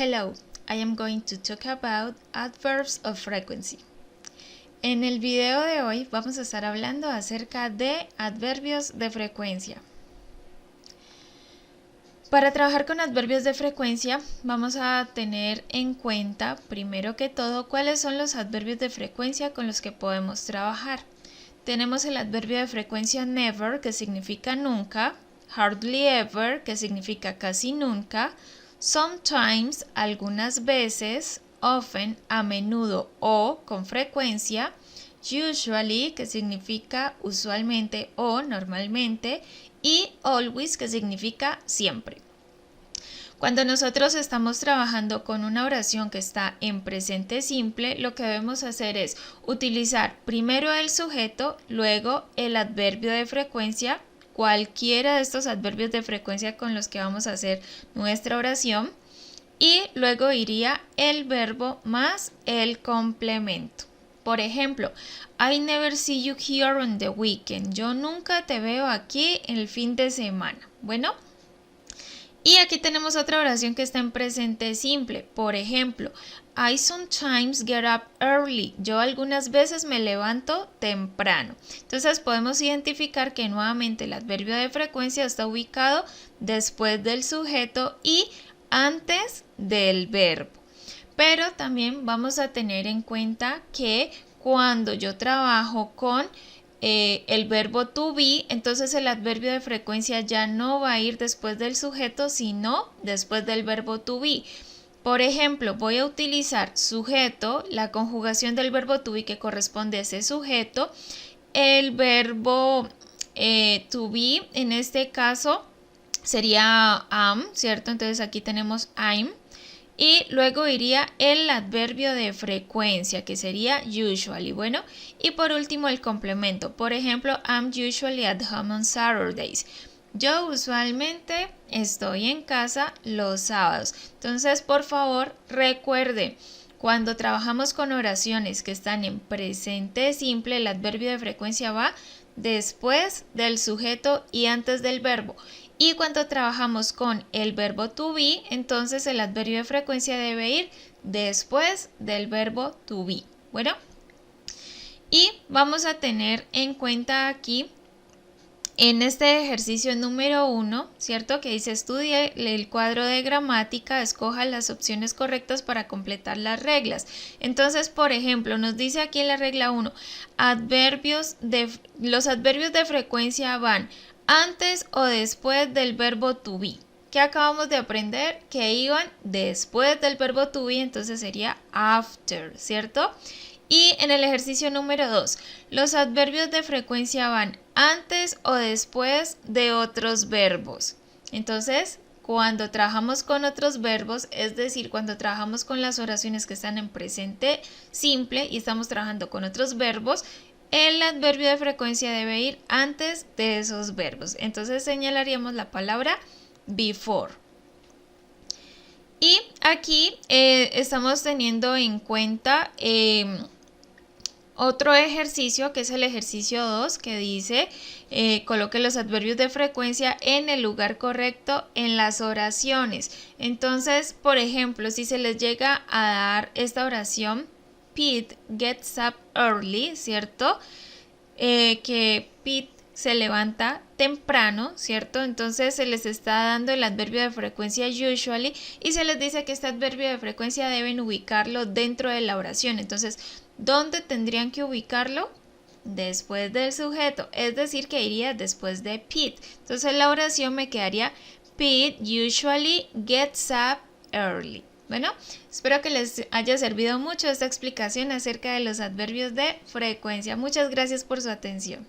Hello, I am going to talk about adverbs of frequency. En el video de hoy vamos a estar hablando acerca de adverbios de frecuencia. Para trabajar con adverbios de frecuencia vamos a tener en cuenta, primero que todo, cuáles son los adverbios de frecuencia con los que podemos trabajar. Tenemos el adverbio de frecuencia never, que significa nunca, hardly ever, que significa casi nunca, sometimes, algunas veces, often, a menudo o con frecuencia, usually, que significa usualmente o normalmente, y always, que significa siempre. Cuando nosotros estamos trabajando con una oración que está en presente simple, lo que debemos hacer es utilizar primero el sujeto, luego el adverbio de frecuencia, cualquiera de estos adverbios de frecuencia con los que vamos a hacer nuestra oración, y luego iría el verbo más el complemento. Por ejemplo, I never see you here on the weekend. Yo nunca te veo aquí el fin de semana. Bueno, y aquí tenemos otra oración que está en presente simple. Por ejemplo, I sometimes get up early. Yo algunas veces me levanto temprano. Entonces podemos identificar que nuevamente el adverbio de frecuencia está ubicado después del sujeto y antes del verbo. Pero también vamos a tener en cuenta que cuando yo trabajo con el verbo to be, entonces el adverbio de frecuencia ya no va a ir después del sujeto, sino después del verbo to be. Por ejemplo, voy a utilizar sujeto, la conjugación del verbo to be que corresponde a ese sujeto, el verbo to be, en este caso sería am, ¿cierto? Entonces aquí tenemos I'm. Y luego iría el adverbio de frecuencia, que sería usually. Bueno, y por último el complemento. Por ejemplo, I'm usually at home on Saturdays. Yo usualmente estoy en casa los sábados. Entonces, por favor, recuerde, cuando trabajamos con oraciones que están en presente simple, el adverbio de frecuencia va después del sujeto y antes del verbo. Y cuando trabajamos con el verbo to be, entonces el adverbio de frecuencia debe ir después del verbo to be. Bueno, y vamos a tener en cuenta aquí, en este ejercicio número 1, ¿cierto? Que dice estudie el cuadro de gramática, escoja las opciones correctas para completar las reglas. Entonces, por ejemplo, nos dice aquí en la regla 1, los adverbios de frecuencia van antes o después del verbo to be. ¿Qué acabamos de aprender? Que iban después del verbo to be, entonces sería after, ¿cierto? Y en el ejercicio número 2, los adverbios de frecuencia van antes o después de otros verbos. Entonces, cuando trabajamos con otros verbos, es decir, cuando trabajamos con las oraciones que están en presente simple y estamos trabajando con otros verbos, el adverbio de frecuencia debe ir antes de esos verbos. Entonces señalaríamos la palabra before. Y aquí estamos teniendo en cuenta otro ejercicio, que es el ejercicio 2, que dice coloque los adverbios de frecuencia en el lugar correcto en las oraciones. Entonces, por ejemplo, si se les llega a dar esta oración, Pete gets up early, ¿cierto? Que Pete se levanta temprano, ¿cierto? Entonces se les está dando el adverbio de frecuencia usually y se les dice que este adverbio de frecuencia deben ubicarlo dentro de la oración. Entonces, ¿dónde tendrían que ubicarlo? Después del sujeto, es decir, que iría después de Pete. Entonces la oración me quedaría Pete usually gets up early. Bueno, espero que les haya servido mucho esta explicación acerca de los adverbios de frecuencia. Muchas gracias por su atención.